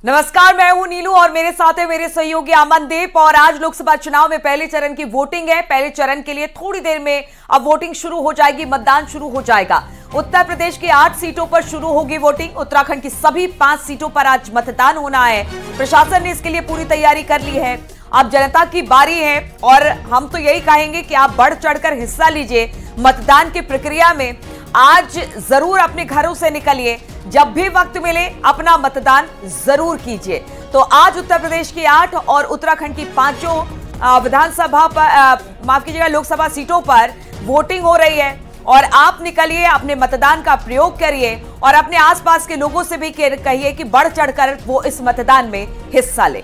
नमस्कार, मैं हूं नीलू और मेरे साथ है मेरे सहयोगी अमनदीप। और आज लोकसभा चुनाव में पहले चरण की वोटिंग है। पहले चरण के लिए थोड़ी देर में अब वोटिंग शुरू हो जाएगी, मतदान शुरू हो जाएगा। उत्तर प्रदेश की 8 सीटों पर शुरू होगी वोटिंग। उत्तराखंड की सभी 5 सीटों पर आज मतदान होना है। प्रशासन ने इसके लिए पूरी तैयारी कर ली है। अब जनता की बारी है और हम तो यही कहेंगे कि आप बढ़ चढ़कर हिस्सा लीजिए मतदान की प्रक्रिया में। आज जरूर अपने घरों से निकलिए, जब भी वक्त मिले अपना मतदान जरूर कीजिए। तो आज उत्तर प्रदेश की 8 और उत्तराखंड की 5 विधानसभा पर माफ कीजिएगा लोकसभा सीटों पर वोटिंग हो रही है। और आप निकलिए, अपने मतदान का प्रयोग करिए और अपने आसपास के लोगों से भी कहिए कि बढ़ चढ़कर वो इस मतदान में हिस्सा ले।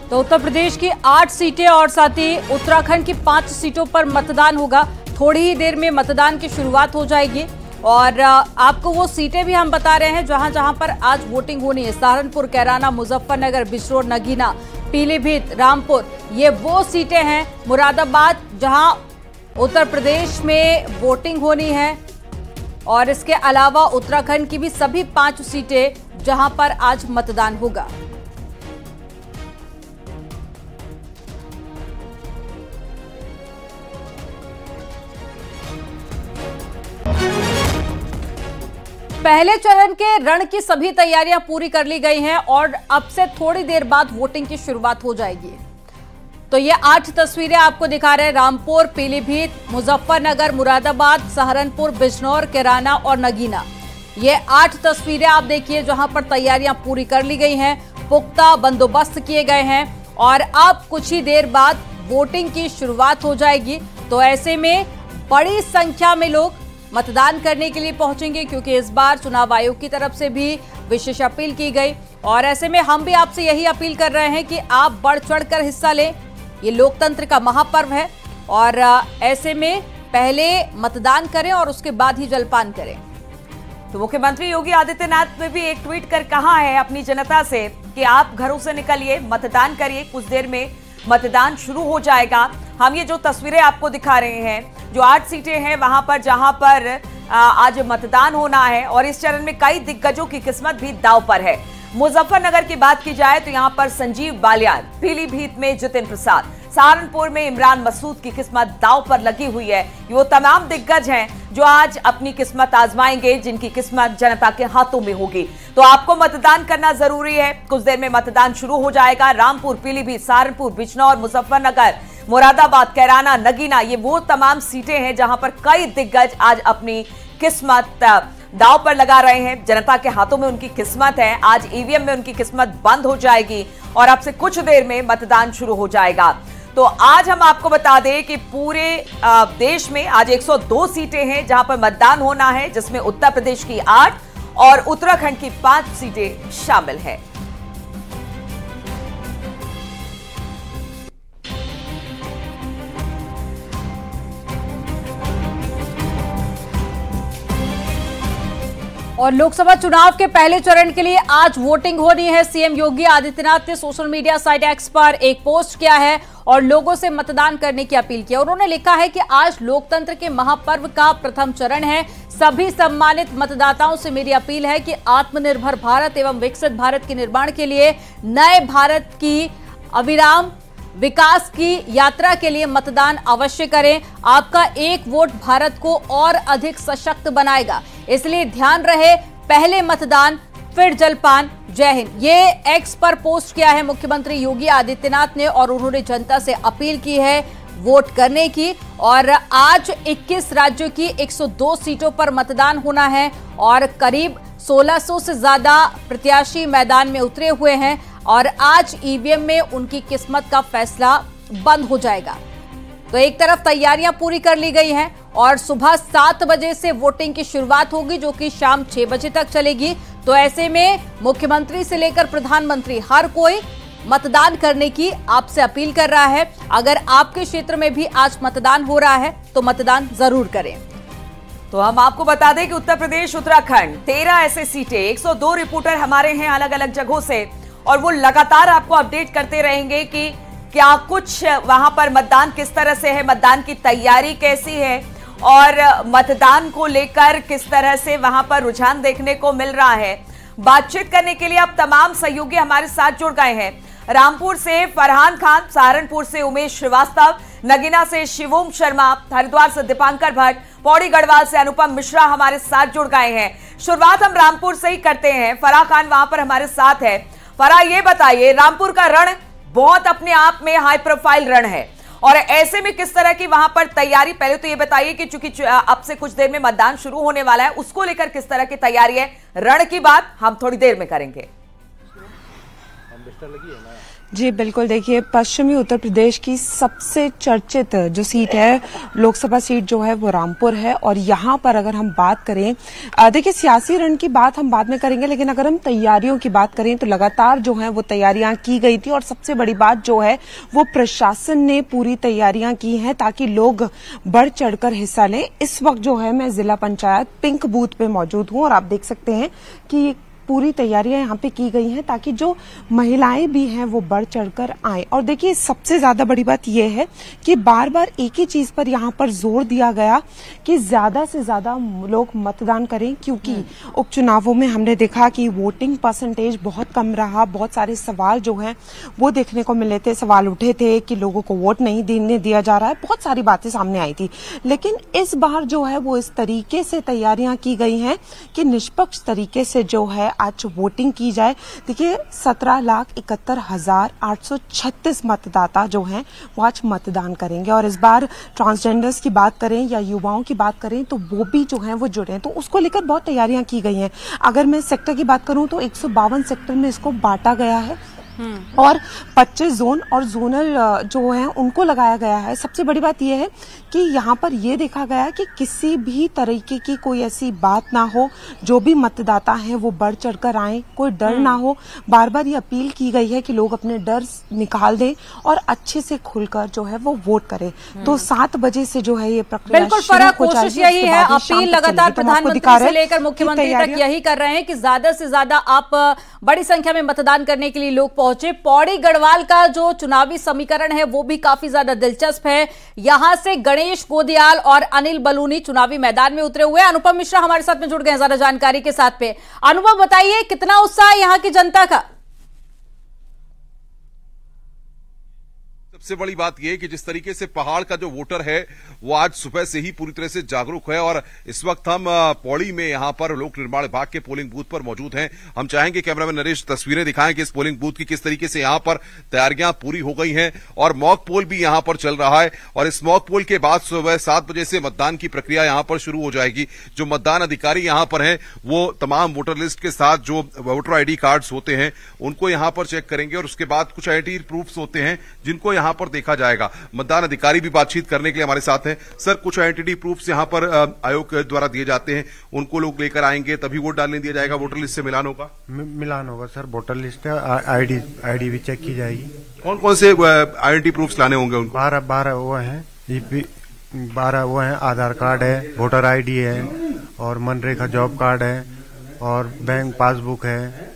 तो उत्तर प्रदेश की 8 सीटें और साथ ही उत्तराखंड की 5 सीटों पर मतदान होगा। थोड़ी ही देर में मतदान की शुरुआत हो जाएगी और आपको वो सीटें भी हम बता रहे हैं जहां जहां पर आज वोटिंग होनी है। सहारनपुर, कैराना, मुजफ्फरनगर, बिजनौर, नगीना, पीलीभीत, रामपुर, ये वो सीटें हैं। मुरादाबाद जहां उत्तर प्रदेश में वोटिंग होनी है। और इसके अलावा उत्तराखंड की भी सभी 5 सीटें जहां पर आज मतदान होगा। पहले चरण के रण की सभी तैयारियां पूरी कर ली गई हैं और अब से थोड़ी देर बाद वोटिंग की शुरुआत हो जाएगी। तो ये 8 तस्वीरें आपको दिखा रहे हैं। रामपुर, पीलीभीत, मुजफ्फरनगर, मुरादाबाद, सहारनपुर, बिजनौर, कैराना और नगीना, ये 8 तस्वीरें आप देखिए जहां पर तैयारियां पूरी कर ली गई हैं, पुख्ता बंदोबस्त किए गए हैं और अब कुछ ही देर बाद वोटिंग की शुरुआत हो जाएगी। तो ऐसे में बड़ी संख्या में लोग मतदान करने के लिए पहुंचेंगे क्योंकि इस बार चुनाव आयोग की तरफ से भी विशेष अपील की गई। और ऐसे में हम भी आपसे यही अपील कर रहे हैं कि आप बढ़ चढ़कर हिस्सा लें। ये लोकतंत्र का महापर्व है और ऐसे में पहले मतदान करें और उसके बाद ही जलपान करें। तो मुख्यमंत्री योगी आदित्यनाथ ने भी एक ट्वीट कर कहा है अपनी जनता से कि आप घरों से निकलिए, मतदान करिए। कुछ देर में मतदान शुरू हो जाएगा। हम ये जो तस्वीरें आपको दिखा रहे हैं, जो 8 सीटें हैं वहां पर जहां पर आज मतदान होना है और इस चरण में कई दिग्गजों की किस्मत भी दांव पर है। मुजफ्फरनगर की बात की जाए तो यहां पर संजीव बालियान, पीलीभीत में जितिन प्रसाद, सहारनपुर में इमरान मसूद की किस्मत दांव पर लगी हुई है। वो तमाम दिग्गज हैं जो आज अपनी किस्मत आजमाएंगे, जिनकी किस्मत जनता के हाथों में होगी। तो आपको मतदान करना जरूरी है। कुछ देर में मतदान शुरू हो जाएगा। रामपुर, पीलीभीत, सहारनपुर, बिजनौर, मुजफ्फरनगर, मुरादाबाद, कैराना, नगीना, ये वो तमाम सीटें हैं जहां पर कई दिग्गज आज अपनी किस्मत दांव पर लगा रहे हैं। जनता के हाथों में उनकी किस्मत है। आज ईवीएम में उनकी किस्मत बंद हो जाएगी और अब से कुछ देर में मतदान शुरू हो जाएगा। तो आज हम आपको बता दें कि पूरे देश में आज 102 सीटें हैं जहां पर मतदान होना है, जिसमें उत्तर प्रदेश की 8 और उत्तराखंड की 5 सीटें शामिल हैं। और लोकसभा चुनाव के पहले चरण के लिए आज वोटिंग होनी है। सीएम योगी आदित्यनाथ ने सोशल मीडिया साइट एक्स पर एक पोस्ट किया है और लोगों से मतदान करने की अपील की। उन्होंने लिखा है कि आज लोकतंत्र के महापर्व का प्रथम चरण है। सभी सम्मानित मतदाताओं से मेरी अपील है कि आत्मनिर्भर भारत एवं विकसित भारत के निर्माण के लिए, नए भारत की अविराम विकास की यात्रा के लिए मतदान अवश्य करें। आपका एक वोट भारत को और अधिक सशक्त बनाएगा, इसलिए ध्यान रहे, पहले मतदान फिर जलपान। जय हिंद। ये एक्स पर पोस्ट किया है मुख्यमंत्री योगी आदित्यनाथ ने और उन्होंने जनता से अपील की है वोट करने की। और आज 21 राज्यों की 102 सीटों पर मतदान होना है और करीब 1600 से ज्यादा प्रत्याशी मैदान में उतरे हुए हैं और आज ईवीएम में उनकी किस्मत का फैसला बंद हो जाएगा। तो एक तरफ तैयारियां पूरी कर ली गई हैं और सुबह 7 बजे से वोटिंग की शुरुआत होगी जो कि शाम 6 बजे तक चलेगी। तो ऐसे में मुख्यमंत्री से लेकर प्रधानमंत्री हर कोई मतदान करने की आपसे अपील कर रहा है। अगर आपके क्षेत्र में भी आज मतदान हो रहा है तो मतदान जरूर करें। तो हम आपको बता दें कि उत्तर प्रदेश, उत्तराखंड 13 ऐसे सीटें, 102 रिपोर्टर हमारे हैं अलग अलग जगहों से और वो लगातार आपको अपडेट करते रहेंगे कि क्या कुछ वहां पर मतदान किस तरह से है, मतदान की तैयारी कैसी है और मतदान को लेकर किस तरह से वहां पर रुझान देखने को मिल रहा है। बातचीत करने के लिए अब तमाम सहयोगी हमारे साथ जुड़ गए हैं। रामपुर से फरहान खान, सहारनपुर से उमेश श्रीवास्तव, नगीना से शिवम शर्मा, हरिद्वार से दीपांकर भट्ट, पौड़ी गढ़वाल से अनुपम मिश्रा हमारे साथ जुड़ गए हैं। शुरुआत हम रामपुर से ही करते हैं। फराह खान वहां पर हमारे साथ है। फराह, ये बताइए, रामपुर का रण बहुत अपने आप में हाई प्रोफाइल रण है और ऐसे में किस तरह की वहां पर तैयारी, पहले तो ये बताइए कि चूंकि अब से कुछ देर में मतदान शुरू होने वाला है, उसको लेकर किस तरह की तैयारी है? रण की बात हम थोड़ी देर में करेंगे। जी बिल्कुल, देखिए पश्चिमी उत्तर प्रदेश की सबसे चर्चित जो सीट है, लोकसभा सीट जो है वो रामपुर है। और यहाँ पर अगर हम बात करें, देखिए सियासी रण की बात हम बाद में करेंगे, लेकिन अगर हम तैयारियों की बात करें तो लगातार जो है वो तैयारियां की गई थी। और सबसे बड़ी बात जो है वो प्रशासन ने पूरी तैयारियां की हैं ताकि लोग बढ़ चढ़कर हिस्सा लें। इस वक्त जो है मैं जिला पंचायत पिंक बूथ पे मौजूद हूँ और आप देख सकते हैं कि पूरी तैयारियां यहाँ पे की गई हैं ताकि जो महिलाएं भी हैं वो बढ़ चढ़कर आए। और देखिए सबसे ज्यादा बड़ी बात यह है कि बार बार एक ही चीज पर यहाँ पर जोर दिया गया कि ज्यादा से ज्यादा लोग मतदान करें, क्योंकि उपचुनावों में हमने देखा कि वोटिंग परसेंटेज बहुत कम रहा। बहुत सारे सवाल जो हैं वो देखने को मिले थे, सवाल उठे थे कि लोगों को वोट नहीं देने दिया जा रहा है, बहुत सारी बातें सामने आई थी। लेकिन इस बार जो है वो इस तरीके से तैयारियां की गई हैं कि निष्पक्ष तरीके से जो है आज वोटिंग की जाए। देखिए 17,71,836 मतदाता जो हैं वो आज मतदान करेंगे। और इस बार ट्रांसजेंडर्स की बात करें या युवाओं की बात करें तो वो भी जो हैं वो जुड़े हैं, तो उसको लेकर बहुत तैयारियां की गई हैं। अगर मैं सेक्टर की बात करूं तो 152 सेक्टर में इसको बांटा गया है और 25 जोन और जोनल जो हैं उनको लगाया गया है। सबसे बड़ी बात यह है कि यहाँ पर यह देखा गया है कि किसी भी तरीके की कोई ऐसी बात ना हो, जो भी मतदाता हैं वो बढ़ चढ़कर आए, कोई डर ना हो। बार बार ये अपील की गई है कि लोग अपने डर निकाल दें और अच्छे से खुलकर जो है वो वोट करें। तो 7 बजे से जो है ये प्रक्रिया बिल्कुल फराह, कोशिश यही है, अपील लगातार प्रधानमंत्री से लेकर मुख्यमंत्री तक यही कर रहे हैं कि ज्यादा से ज्यादा आप बड़ी संख्या में मतदान करने के लिए लोग पहुंचे। पौड़ी गढ़वाल का जो चुनावी समीकरण है वो भी काफी ज्यादा दिलचस्प है। यहां से गणेश गोदियाल और अनिल बलूनी चुनावी मैदान में उतरे हुए हैं। अनुपम मिश्रा हमारे साथ में जुड़ गए हैं ज्यादा जानकारी के साथ पे। अनुपम, बताइए कितना उत्साह है यहां की जनता का? सबसे बड़ी बात यह है कि जिस तरीके से पहाड़ का जो वोटर है वो आज सुबह से ही पूरी तरह से जागरूक है। और इस वक्त हम पौड़ी में यहां पर लोक निर्माण विभाग के पोलिंग बूथ पर मौजूद हैं। हम चाहेंगे कैमरामैन नरेश तस्वीरें दिखाएं कि इस पोलिंग बूथ की किस तरीके से यहां पर तैयारियां पूरी हो गई हैं और मॉक पोल भी यहां पर चल रहा है। और इस मॉक पोल के बाद सुबह 7 बजे से मतदान की प्रक्रिया यहां पर शुरू हो जाएगी। जो मतदान अधिकारी यहां पर हैं वो तमाम वोटर लिस्ट के साथ जो वोटर आईडी कार्ड्स होते हैं उनको यहां पर चेक करेंगे और उसके बाद कुछ आईडी प्रूफ्स होते हैं जिनको यहां पर देखा जाएगा। मतदान अधिकारी भी बातचीत करने के लिए हमारे साथ हैं। सर, कुछ आइडेंटिटी प्रूफ्स यहां पर आयोग द्वारा दिए जाते हैं, उनको लोग लेकर आएंगे तभी वोट डालने दिया जाएगा। वोटर लिस्ट से मिलान होगा? मिलान होगा सर, वोटर लिस्ट है, आईडी भी चेक की जाएगी। कौन कौन से आइडेंटिटी प्रूफ्स लाने होंगे उनको? 12 वो हैं, 12 वो हैं, आधार कार्ड है, वोटर आईडी है और मनरेगा जॉब कार्ड है और बैंक पासबुक है,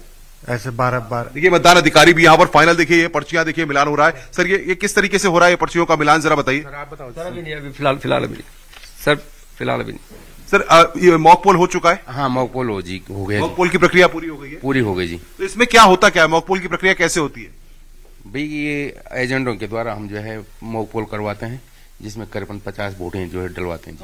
ऐसे 12। देखिए मतदान अधिकारी भी यहाँ पर फाइनल देखिए, ये पर्चियां देखिए मिलान हो रहा है। सर ये किस तरीके से हो रहा है ये पर्चियों का मिलान, जरा बताइए। सर आप बताओ। सर अभी नहीं, अभी फिलहाल अभी नहीं। सर ये मॉक पोल हो चुका है? हाँ, मॉक पोल हो गया। मॉक पोल की प्रक्रिया पूरी हो गई है? पूरी हो गई जी। तो इसमें क्या होता क्या है, मॉक पोल की प्रक्रिया कैसे होती है? भाई ये एजेंटों के द्वारा हम जो है मॉक पोल करवाते हैं जिसमें करीबन 50 वोटें जो है डलवाते हैं।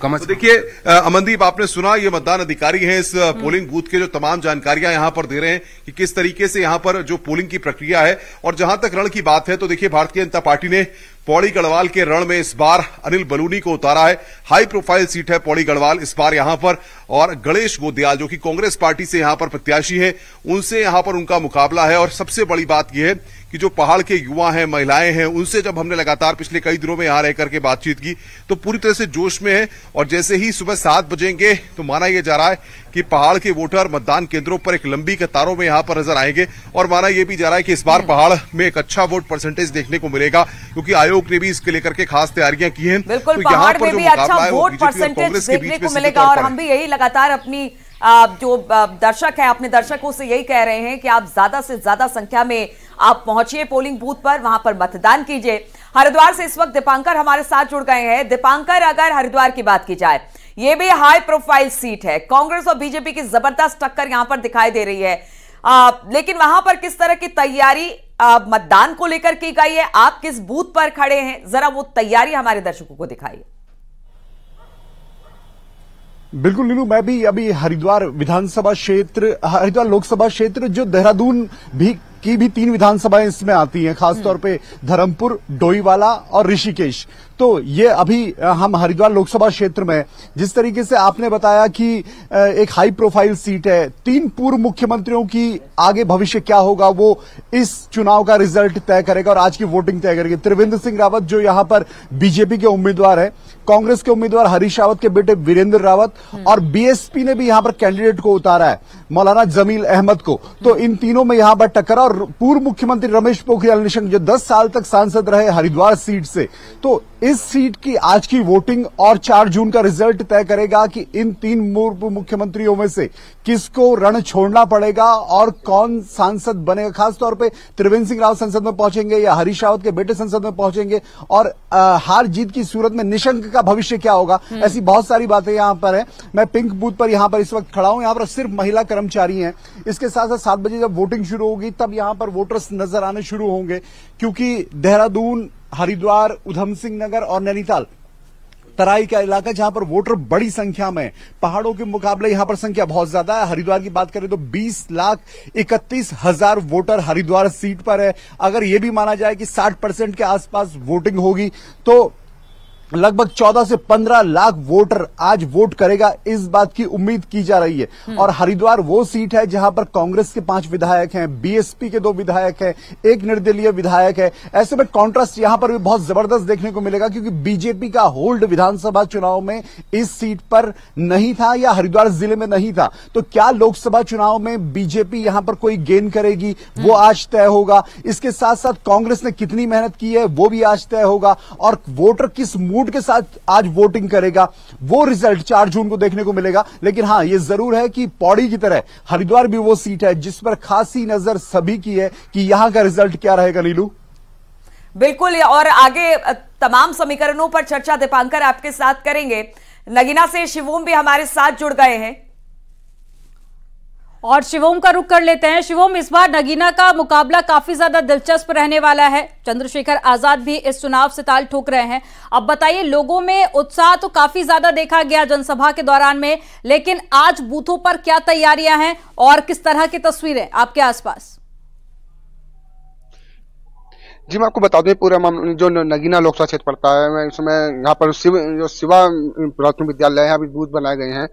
तो देखिए अमनदीप, आपने सुना ये मतदान अधिकारी हैं इस पोलिंग बूथ के जो तमाम जानकारियां यहां पर दे रहे हैं कि किस तरीके से यहां पर जो पोलिंग की प्रक्रिया है। और जहां तक रण की बात है तो देखिए भारतीय जनता पार्टी ने पौड़ी गढ़वाल के रण में इस बार अनिल बलूनी को उतारा है। हाई प्रोफाइल सीट है पौड़ी गढ़वाल इस बार यहां पर। और गणेश गोदियाल जो कि कांग्रेस पार्टी से यहां पर प्रत्याशी है, उनसे यहां पर उनका मुकाबला है। और सबसे बड़ी बात यह है कि जो पहाड़ के युवा हैं, महिलाएं हैं, उनसे जब हमने लगातार पिछले कई दिनों में यहां रहकर के बातचीत की तो पूरी तरह से जोश में है। और जैसे ही सुबह 7 बजेंगे तो माना यह जा रहा है कि पहाड़ के वोटर मतदान केंद्रों पर एक लंबी कतारों में यहां पर नजर आएंगे। और माना यह भी जा रहा है कि इस बार पहाड़ में एक अच्छा वोट परसेंटेज देखने को मिलेगा, क्योंकि आयोग ने भी इसके लेकर के खास तैयारियां की हैं। बिल्कुल, तो पहाड़ में भी अच्छा वोट परसेंटेज देखने को मिलेगा। और हम भी यही लगातार अपनी जो दर्शक हैं, अपने दर्शकों से यही कह रहे हैं कि आप ज्यादा से ज्यादा संख्या में आप पहुंचिए पोलिंग बूथ पर, वहां पर मतदान कीजिए। हरिद्वार से इस वक्त दीपांकर हमारे साथ जुड़ गए हैं। दीपांकर, अगर हरिद्वार की बात की जाए, ये भी हाई प्रोफाइल सीट है। कांग्रेस और बीजेपी की जबरदस्त टक्कर यहां पर दिखाई दे रही है। लेकिन वहां पर किस तरह की तैयारी मतदान को लेकर की गई है, आप किस बूथ पर खड़े हैं, जरा वो तैयारी हमारे दर्शकों को दिखाइए। बिल्कुल नीलू, मैं भी अभी हरिद्वार लोकसभा क्षेत्र जो देहरादून की भी 3 विधानसभाएं इसमें आती हैं, खासतौर पे धर्मपुर, डोईवाला और ऋषिकेश। तो ये अभी हम हरिद्वार लोकसभा क्षेत्र में, जिस तरीके से आपने बताया कि एक हाई प्रोफाइल सीट है, 3 पूर्व मुख्यमंत्रियों की आगे भविष्य क्या होगा वो इस चुनाव का रिजल्ट तय करेगा और आज की वोटिंग तय करेगी। त्रिवेंद्र सिंह रावत जो यहां पर बीजेपी के उम्मीदवार है, कांग्रेस के उम्मीदवार हरीश रावत के बेटे वीरेंद्र रावत और बीएसपी ने भी यहां पर कैंडिडेट को उतारा है, मौलाना जमील अहमद को। तो इन तीनों में यहां पर टक्कर। और पूर्व मुख्यमंत्री रमेश पोखरियाल निशंक जो 10 साल तक सांसद रहे हरिद्वार सीट से, तो इस सीट की आज की वोटिंग और 4 जून का रिजल्ट तय करेगा कि इन 3 पूर्व मुख्यमंत्रियों में से किसको रण छोड़ना पड़ेगा और कौन सांसद बनेगा। खासतौर पे त्रिवेंद्र सिंह रावत संसद में पहुंचेंगे या हरीश रावत के बेटे संसद में पहुंचेंगे, और हार जीत की सूरत में निशंक का भविष्य क्या होगा, ऐसी बहुत सारी बातें यहां पर है। मैं पिंक बूथ पर यहां पर इस वक्त खड़ा हूं, यहां पर सिर्फ महिला कर्मचारी हैं। इसके साथ साथ 7 बजे जब वोटिंग शुरू होगी तब यहां पर वोटर्स नजर आने शुरू होंगे, क्योंकि देहरादून, हरिद्वार, उधम सिंह नगर और नैनीताल तराई का इलाका जहां पर वोटर बड़ी संख्या में, पहाड़ों के मुकाबले यहां पर संख्या बहुत ज्यादा है। हरिद्वार की बात करें तो 20,31,000 वोटर हरिद्वार सीट पर है। अगर यह भी माना जाए कि 60% के आसपास वोटिंग होगी तो लगभग 14 से 15 लाख वोटर आज वोट करेगा, इस बात की उम्मीद की जा रही है। और हरिद्वार वो सीट है जहां पर कांग्रेस के 5 विधायक हैं, बीएसपी के 2 विधायक हैं, 1 निर्दलीय विधायक है। ऐसे में कॉन्ट्रास्ट यहां पर भी बहुत जबरदस्त देखने को मिलेगा, क्योंकि बीजेपी का होल्ड विधानसभा चुनाव में इस सीट पर नहीं था या हरिद्वार जिले में नहीं था। तो क्या लोकसभा चुनाव में बीजेपी यहां पर कोई गेन करेगी, वो आज तय होगा। इसके साथ साथ कांग्रेस ने कितनी मेहनत की है वो भी आज तय होगा, और वोटर किस मूड के साथ आज वोटिंग करेगा वो रिजल्ट 4 जून को देखने को मिलेगा। लेकिन हां, यह जरूर है कि पौड़ी की तरह हरिद्वार भी वो सीट है जिस पर खासी नजर सभी की है कि यहां का रिजल्ट क्या रहेगा। नीलू, बिल्कुल, और आगे तमाम समीकरणों पर चर्चा दीपांकर आपके साथ करेंगे। नगीना से शिवोम भी हमारे साथ जुड़ गए हैं और शिवोम का रुख कर लेते हैं। शिवोम, इस बार नगीना का मुकाबला काफी ज्यादा दिलचस्प रहने वाला है। चंद्रशेखर आजाद भी इस चुनाव से ताल ठोक रहे हैं। अब बताइए, लोगों में उत्साह तो काफी ज्यादा देखा गया जनसभा के दौरान में, लेकिन आज बूथों पर क्या तैयारियां हैं और किस तरह की तस्वीरें आपके आसपास? जी, मैं आपको बता दूं, पूरा जो नगीना लोकसभा क्षेत्र पड़ता है, मैं इसमें यहाँ पर शिवा प्राथमिक विद्यालय है, यहाँ भी बूथ बनाए गए हैं।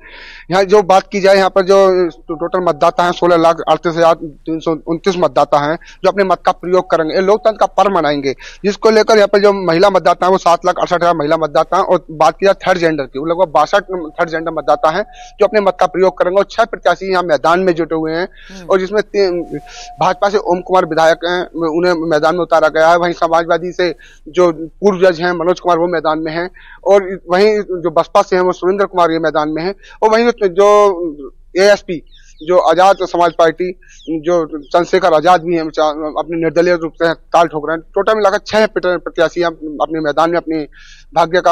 यहाँ जो बात की जाए, यहाँ पर जो टोटल मतदाता हैं 16,38,329 मतदाता हैं जो अपने मत का प्रयोग करेंगे। ये लोकतंत्र का पर्व मनाएंगे, जिसको लेकर यहाँ पर जो महिला मतदाता है वो 7,68,000 महिला मतदाता हैं। और बात की जाए थर्ड जेंडर की, वो लगभग 62 थर्ड जेंडर मतदाता हैं जो अपने मत का प्रयोग करेंगे। और 6 प्रत्याशी यहाँ मैदान में जुटे हुए हैं, और जिसमें भाजपा से ओम कुमार विधायक हैं, उन्हें मैदान में उतारा गया है। वहीं समाजवादी से जो पूर्व जज हैं मनोज कुमार वो मैदान में हैं, और वहीं जो बसपा से हैं वो सुरेंद्र कुमार ये मैदान में हैं। और वहीं जो एएसपी जो आजाद समाज पार्टी जो चंद्रशेखर आजाद भी हैं अपने निर्दलीय रूप से ताल ठोक रहे हैं। टोटल मिलाकर 6 प्रत्याशी अपने मैदान में अपनी भाग्य का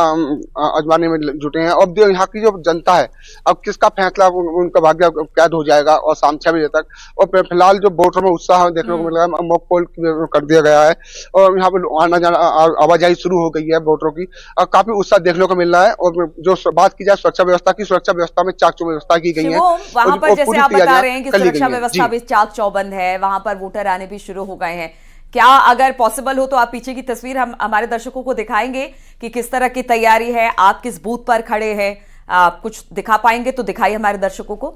आजमाने में जुटे हैं। अब जो यहाँ की जो जनता है, अब किसका फैसला उनका भाग्य कैद हो जाएगा, और शाम 6 बजे तक। और फिलहाल जो वोटरों में उत्साह देखने को मिल रहा है, मॉक पोल कर दिया गया है और यहाँ पर आना जाना आवाजाही शुरू हो गई है वोटरों की, और काफी उत्साह देखने को मिल रहा है। और जो बात की जाए सुरक्षा व्यवस्था की, सुरक्षा व्यवस्था में चाक चौबंद व्यवस्था की गई है। वहां पर जैसे आप बता रहे हैं कि सुरक्षा व्यवस्था भी चाक चौबंद है, वहां पर वोटर आने भी शुरू हो गए हैं। क्या अगर पॉसिबल हो तो आप पीछे की तस्वीर हम हमारे दर्शकों को दिखाएंगे कि किस तरह की तैयारी है, आप किस बूथ पर खड़े हैं, कुछ दिखा पाएंगे तो दिखाइए हमारे दर्शकों को।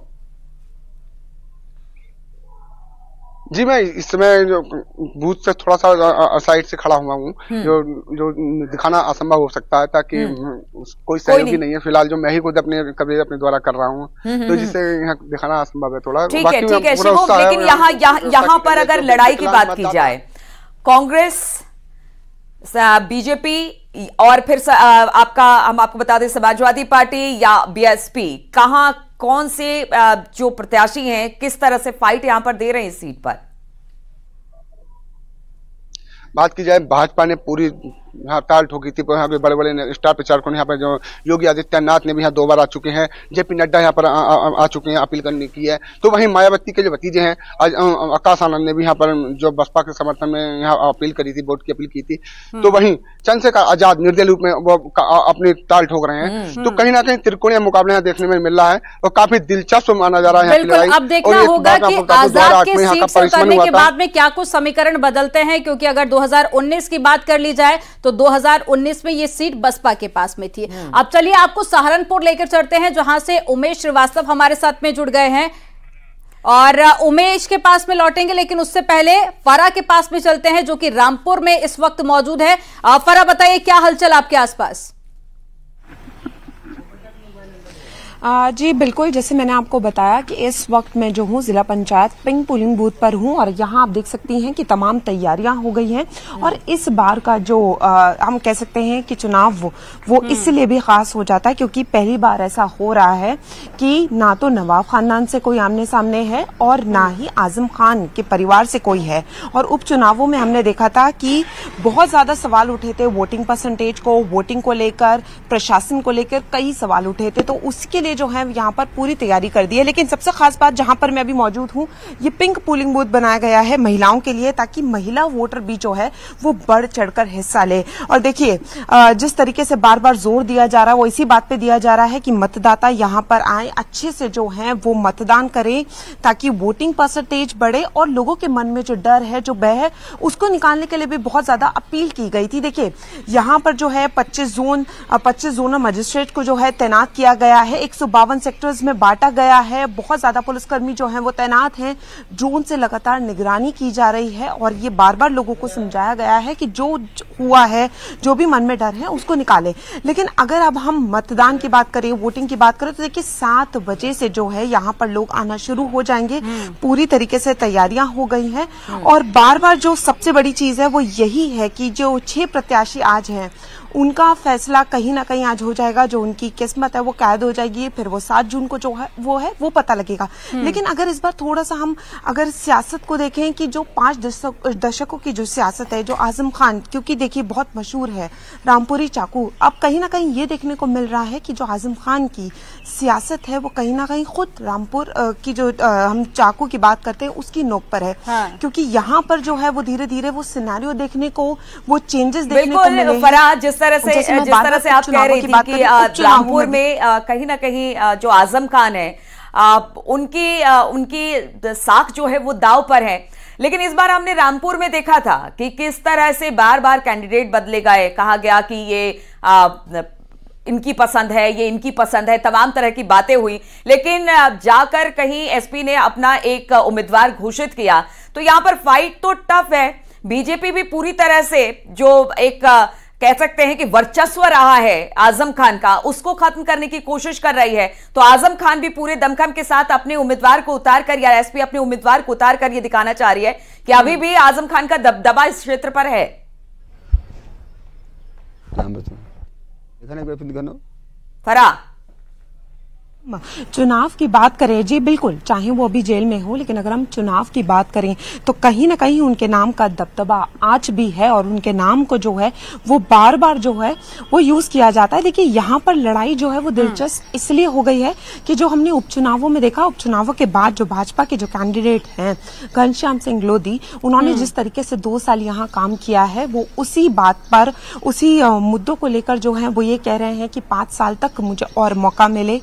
जी, मैं इस समय जो बूथ से थोड़ा सा साइड से खड़ा हुआ हूँ, जो दिखाना असंभव हो सकता है, ताकि कोई सहयोगी नहीं है फिलहाल, जो मैं ही खुद अपने कवरेज अपने द्वारा कर रहा हूँ, तो जिससे यहाँ दिखाना असंभव है थोड़ा। ठीक है शिवम, लेकिन यहाँ पर अगर लड़ाई की बात की जाए, कांग्रेस, बीजेपी और फिर हम आपको बता दें समाजवादी पार्टी या बीएसपी, कहां कौन से जो प्रत्याशी हैं किस तरह से फाइट यहां पर दे रहे हैं इस सीट पर? बात की जाए, भाजपा ने पूरी यहाँ ताल ठोकी थी। यहाँ पे बड़े बड़े स्टार प्रचारकों ने, यहाँ पर जो योगी आदित्यनाथ ने भी यहाँ 2 बार आ चुके हैं, जेपी नड्डा यहाँ पर आ चुके हैं, अपील करने की है। तो वहीं मायावती के जो भतीजे हैं आकाश आनंद ने भी यहाँ पर जो बसपा के समर्थन में यहाँ अपील करी थी, वोट की अपील की थी। तो वहीं चंद्रशेखर आजाद निर्दलीय रूप में वो अपनी ताल ठोक रहे हैं। तो कहीं ना कहीं त्रिकोणीय मुकाबला यहाँ देखने में मिल रहा है और काफी दिलचस्प माना जा रहा है। बिल्कुल, अब देखना होगा कि आजाद के सीट से उतरने के बाद में क्या कुछ समीकरण बदलते हैं, क्योंकि अगर 2019 की बात कर ली जाए तो 2019 में ये सीट बसपा के पास में थी। अब चलिए आपको सहारनपुर लेकर चलते हैं, जहां से उमेश श्रीवास्तव हमारे साथ में जुड़ गए हैं और उमेश के पास में लौटेंगे, लेकिन उससे पहले फरा के पास में चलते हैं जो कि रामपुर में इस वक्त मौजूद है। फरा, बताइए क्या हलचल आपके आसपास? जी बिल्कुल, जैसे मैंने आपको बताया कि इस वक्त मैं जो हूँ जिला पंचायत पिंक पोलिंग बूथ पर हूँ और यहाँ आप देख सकती हैं कि तमाम तैयारियां हो गई हैं। और इस बार का जो हम कह सकते हैं कि चुनाव वो इसलिए भी खास हो जाता है क्योंकि पहली बार ऐसा हो रहा है कि ना तो नवाब खानदान से कोई आमने सामने है और ना ही आजम खान के परिवार से कोई है। और उपचुनावों में हमने देखा था कि बहुत ज्यादा सवाल उठे थे वोटिंग परसेंटेज को, वोटिंग को लेकर, प्रशासन को लेकर कई सवाल उठे थे। तो उसके जो है यहाँ पर पूरी तैयारी कर दी है। लेकिन सबसे खास बात जहां पर मैं अभी मौजूद हूँ, ये पिंक पोलिंग बूथ बनाया गया है महिलाओं के लिए, ताकि महिला वोटर भी जो है वो बढ़ चढ़कर हिस्सा ले। और देखिए जिस तरीके से बार बार जोर दिया जा रहा है वो इसी बात पे दिया जा रहा है कि मतदाता यहाँ पर आए, अच्छे से जो है वो मतदान करें ताकि वोटिंग परसेंटेज बढ़े और लोगों के मन में जो डर है, जो भय है, उसको निकालने के लिए भी बहुत ज्यादा अपील की गई थी। देखिए यहाँ पर जो है 25 जोनल मजिस्ट्रेट को जो है तैनात किया गया है, 152 सेक्टर्स में बांटा गया है, बहुत ज्यादा पुलिसकर्मी जो हैं वो तैनात हैं, ड्रोन से लगातार निगरानी की जा रही है और ये बार बार लोगों को समझाया गया है कि जो हुआ है, जो भी मन में डर है उसको निकालें। लेकिन अगर अब हम मतदान की बात करें, वोटिंग की बात करें, तो देखिए 7 बजे से जो है यहाँ पर लोग आना शुरू हो जाएंगे। पूरी तरीके से तैयारियां हो गई हैं और बार बार जो सबसे बड़ी चीज है वो यही है कि जो 6 प्रत्याशी आज हैं उनका फैसला कहीं ना कहीं आज हो जाएगा। जो उनकी किस्मत है वो कैद हो जाएगी, फिर वो 7 जून को जो है वो पता लगेगा। लेकिन अगर इस बार थोड़ा सा हम अगर सियासत को देखें कि जो 5 दशकों की जो सियासत है, जो आजम खान, क्योंकि देखिए बहुत मशहूर है रामपुरी चाकू, अब कहीं ना कहीं ये देखने को मिल रहा है कि जो आजम खान की सियासत है वो कहीं ना कहीं खुद रामपुर की जो हम चाकू की बात करते हैं उसकी नोक पर है। क्योंकि यहाँ पर जो है वो धीरे धीरे वो सिनेरियो देखने को, वो चेंजेस देखने को मिले। जिस तरह से आप कह रही थी कि रामपुर में कहीं ना कहीं जो आजम खान है उनकी साख जो है वो दाव पर है। लेकिन इस बार हमने रामपुर में देखा था कि किस तरह से बार बार कैंडिडेट बदले गए, कहा गया कि ये इनकी पसंद है, ये इनकी पसंद है, तमाम तरह की बातें हुई। लेकिन जाकर कहीं एसपी ने अपना एक उम्मीदवार घोषित किया। तो यहां पर फाइट तो टफ है। बीजेपी भी पूरी तरह से जो एक कह सकते हैं कि वर्चस्व रहा है आजम खान का, उसको खत्म करने की कोशिश कर रही है। तो आजम खान भी पूरे दमखम के साथ अपने उम्मीदवार को उतार कर, या एसपी अपने उम्मीदवार को उतार कर ये दिखाना चाह रही है कि अभी भी आजम खान का दबदबा इस क्षेत्र पर है। फरा, चुनाव की बात करें, जी बिल्कुल, चाहे वो अभी जेल में हो, लेकिन अगर हम चुनाव की बात करें तो कहीं ना कहीं उनके नाम का दबदबा आज भी है और उनके नाम को जो है वो बार बार जो है वो यूज किया जाता है। देखिए यहाँ पर लड़ाई जो है वो दिलचस्प इसलिए हो गई है कि जो हमने उपचुनावों में देखा, उपचुनावों के बाद जो भाजपा के जो कैंडिडेट हैं घनश्याम सिंह लोधी, उन्होंने जिस तरीके से 2 साल यहाँ काम किया है, वो उसी बात पर, उसी मुद्दों को लेकर जो है वो ये कह रहे हैं कि 5 साल तक मुझे और मौका मिले।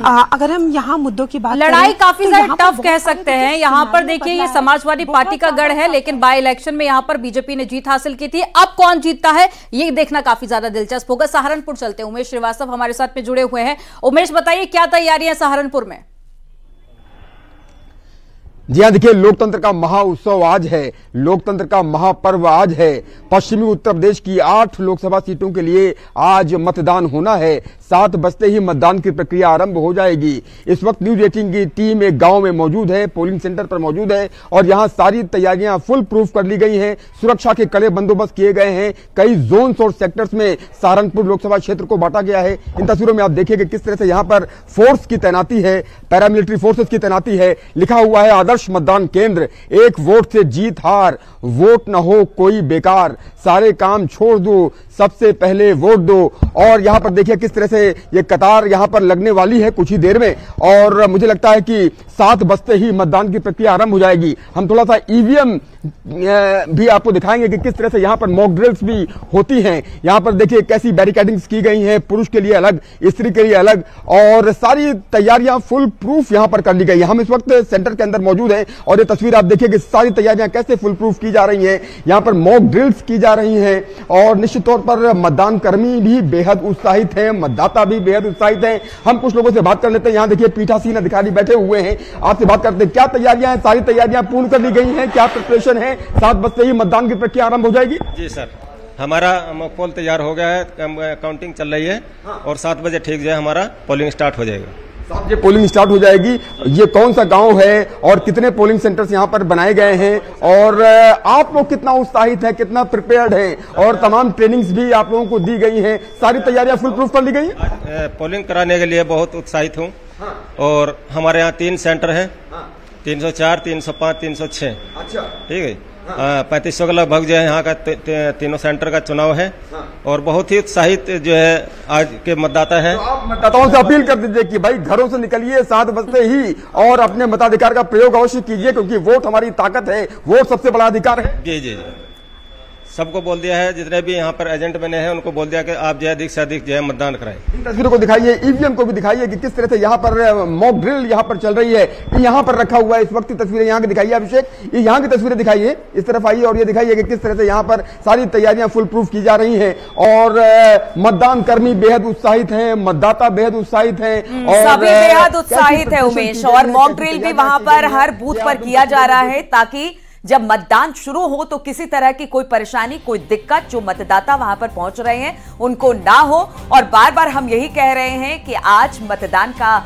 अगर हम यहाँ मुद्दों की बात लड़ाई काफी ज्यादा टफ कह सकते हैं। यहाँ पर देखिए ये समाजवादी पार्टी का गढ़ है, लेकिन बाय इलेक्शन में यहाँ पर बीजेपी ने जीत हासिल की थी। अब कौन जीतता है ये देखना काफी ज्यादा दिलचस्प होगा। सहारनपुर चलते हैं, उमेश श्रीवास्तव हमारे साथ में जुड़े हुए हैं। उमेश, बताइए क्या तैयारियां सहारनपुर में? जी हाँ, देखिए लोकतंत्र का महाउत्सव आज है, लोकतंत्र का महापर्व आज है। पश्चिमी उत्तर प्रदेश की 8 लोकसभा सीटों के लिए आज मतदान होना है। 7 बजते ही मतदान की प्रक्रिया आरंभ हो जाएगी। इस वक्त न्यूज 18 की टीम एक गांव में मौजूद है, पोलिंग सेंटर पर मौजूद है और यहां सारी तैयारियां फुल प्रूफ कर ली गई हैं। सुरक्षा के कड़े बंदोबस्त किए गए हैं। कई जोन्स और सेक्टर्स में सहारनपुर लोकसभा क्षेत्र को बांटा गया है। इन तस्वीरों में आप देखिए कि किस तरह से यहाँ पर फोर्स की तैनाती है, पैरामिलिट्री फोर्सेस की तैनाती है। लिखा हुआ है आदर्श मतदान केंद्र, एक वोट से जीत हार, वोट न हो कोई बेकार, सारे काम छोड़ दो, सबसे पहले वोट दो। और यहां पर देखिए किस तरह से ये कतार यहां पर लगने वाली है कुछ ही देर में, और मुझे लगता है कि 7 बजते ही मतदान की प्रक्रिया आरंभ हो जाएगी। हम थोड़ा सा ईवीएम भी आपको दिखाएंगे कि किस तरह से यहां पर मॉक ड्रिल्स भी होती हैं। यहां पर देखिए कैसी बैरिकेडिंग्स की गई हैं, पुरुष के लिए अलग, स्त्री के लिए अलग, और सारी तैयारियां फुल प्रूफ यहां पर कर ली गई है। हम इस वक्त सेंटर के अंदर मौजूद हैं और ये तस्वीर आप देखिए कि सारी तैयारियां कैसे फुल प्रूफ की जा रही हैं। यहां पर मॉक ड्रिल्स की जा रही हैं और निश्चित तौर पर मतदान कर्मी भी बेहद उत्साहित हैं, मतदाता भी बेहद उत्साहित हैं। हम कुछ लोगों से बात कर लेते हैं। यहां देखिए पीठासीन अधिकारी बैठे हुए हैं, आपसे बात करते हैं। क्या तैयारियां हैं? सारी तैयारियां पूर्ण कर ली गई हैं? क्या प्रिपरेशन है? 7 बजते ही मतदान की प्रक्रिया आरंभ हो जाएगी? जी सर, हमारा पोल तैयार हो गया है, काउंटिंग चल रही है और 7 बजे ठीक जो है हमारा पोलिंग स्टार्ट हो जाएगा। 7 बजे पोलिंग स्टार्ट हो जाएगी। ये कौन सा गांव है और कितने पोलिंग सेंटर्स यहां पर बनाए गए हैं, और आप लोग कितना उत्साहित हैं, कितना प्रिपेयर्ड हैं, और तमाम ट्रेनिंग्स भी आप लोगों को दी गई हैं? सारी तैयारियां फुल प्रूफ कर ली गई हैं? पोलिंग कराने के लिए बहुत उत्साहित हूँ। और हमारे यहाँ 3 सेंटर हैं, 304, 305, 306। अच्छा, ठीक है। 3500 के लगभग जो है यहाँ का तीनों सेंटर का चुनाव है और बहुत ही उत्साहित जो है आज के मतदाता हैं। तो आप मतदाताओं से अपील कर दीजिए कि भाई घरों से निकलिए 7 बजते ही और अपने मताधिकार का प्रयोग अवश्य कीजिए, क्योंकि वोट हमारी ताकत है, वोट सबसे बड़ा अधिकार है। जी जी जी, सबको बोल दिया है, जितने भी यहाँ पर एजेंट बने हैं उनको बोल दिया कि आप जो है अधिक से अधिक जो है मतदान कराएं। इन तस्वीरों को दिखाइए, ईवीएम को भी दिखाइए कि किस तरह से यहाँ पर मॉक ड्रिल यहाँ पर चल रही है। यहाँ पर रखा हुआ है इस वक्त की तस्वीरें यहाँ की दिखाइए अभिषेक, ये यहाँ की तस्वीरें दिखाइए, इस तरफ आइए और ये दिखाइए कि किस तरह से यहाँ पर सारी तैयारियां फुल प्रूफ की जा रही है और मतदान कर्मी बेहद उत्साहित है, मतदाता बेहद उत्साहित है और सभी बेहद उत्साहित है उमेश। और मॉक ड्रिल भी वहां पर हर बूथ पर किया जा रहा है ताकि जब मतदान शुरू हो तो किसी तरह की कोई परेशानी, कोई दिक्कत जो मतदाता वहां पर पहुंच रहे हैं उनको ना हो। और बार बार हम यही कह रहे हैं कि आज मतदान का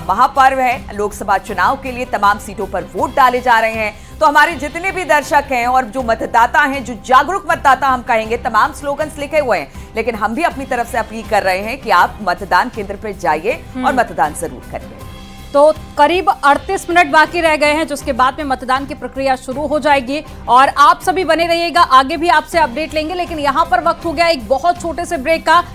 महापर्व है। लोकसभा चुनाव के लिए तमाम सीटों पर वोट डाले जा रहे हैं। तो हमारे जितने भी दर्शक हैं और जो मतदाता हैं, जो जागरूक मतदाता हम कहेंगे, तमाम स्लोगन्स लिखे हुए हैं, लेकिन हम भी अपनी तरफ से अपील कर रहे हैं कि आप मतदान केंद्र पर जाइए और मतदान जरूर करिए। तो करीब 38 मिनट बाकी रह गए हैं, जिसके बाद में मतदान की प्रक्रिया शुरू हो जाएगी और आप सभी बने रहिएगा, आगे भी आपसे अपडेट लेंगे। लेकिन यहां पर वक्त हो गया एक बहुत छोटे से ब्रेक का।